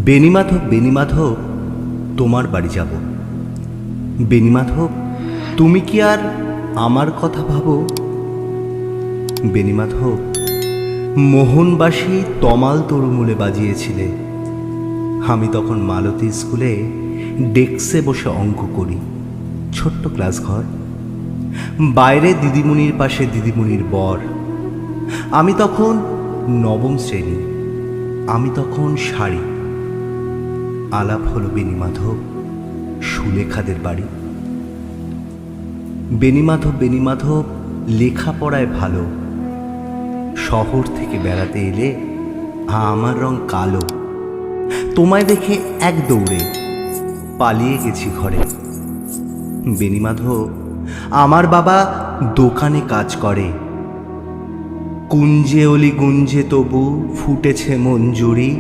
বেণীমাধব, বেণীমাধব, তোমার বাড়ি যাব। বেণীমাধব, তুমি কি আর আমার কথা ভাবো? বেণীমাধব, মোহনবাসী তমাল তরুমূলে বাজিয়েছিলে। আমি তখন মালতী স্কুলে ডেস্কে বসে অঙ্ক করি, ছোট্ট ক্লাস ঘর, বাইরে দিদিমণির পাশে দিদিমণির বর। আমি তখন নবম শ্রেণী, আমি তখন শাড়ি। আলাপ হলো বেণীমাধব, সুলেখাদের বাড়ি। বেণীমাধব, বেণীমাধব, লেখাপড়ায় ভালো। শহর থেকে বেড়াতে এলে আমার রং কালো। তোমায় দেখে এক দৌড়ে পালিয়ে গেছি ঘরে। বেণীমাধব, আমার বাবা দোকানে কাজ করে। কুঞ্জে অলি গুঞ্জে তবু ফুটেছে মঞ্জুরি।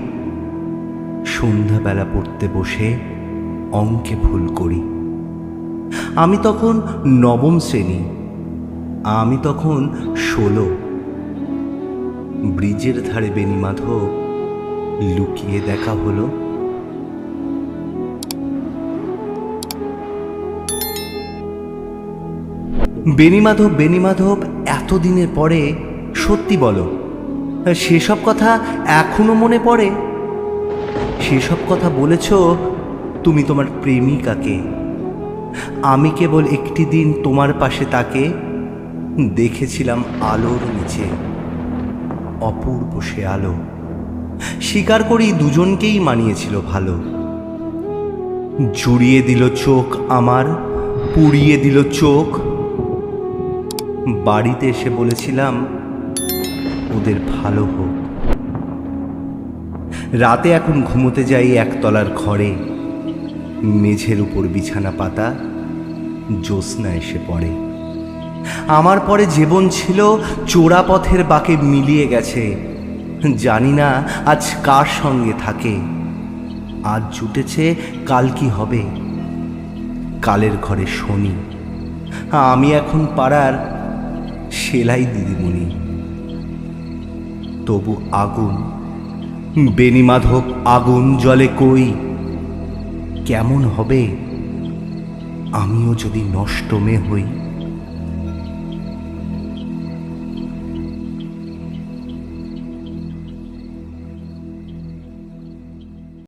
সন্ধ্যাবেলা পড়তে বসে অঙ্কে ভুল করি। আমি তখন নবম শ্রেণী, আমি তখন 16। ব্রিজের ধারে বেণীমাধব, লুকিয়ে দেখা হলো। বেণীমাধব, বেণীমাধব, এতদিনের পরে সত্যি বলো, সেসব কথা এখনো মনে পড়ে? সেসব কথা বলেছ তুমি তোমার প্রেমিকাকে। আমি কেবল একটি দিন তোমার পাশে তাকে দেখেছিলাম আলোর নিচে, অপূর্ব সে আলো। স্বীকার করি দুজনকেই মানিয়েছিল ভালো। জুড়িয়ে দিল চোখ আমার, পুড়িয়ে দিল চোখ। বাড়িতে এসে বলেছিলাম ওদের ভালো হোক। রাতে এখন ঘুমোতে যাই একতলার ঘরে, মেঝের উপর বিছানা পাতা, জ্যোৎস্না এসে পড়ে। আমার পরে জীবন ছিল চোরা পথের বাঁকে মিলিয়ে গেছে। জানি না আজ কার সঙ্গে থাকে। আজ জুটেছে, কাল কি হবে? কালের ঘরে শনি, আমি এখন পাড়ার সেলাই দিদিমণি। তবু আগুন, বেণীমাধব, আগুন জলে কই। কেমন হবে আমিও যদি নষ্ট মেয়ে হই?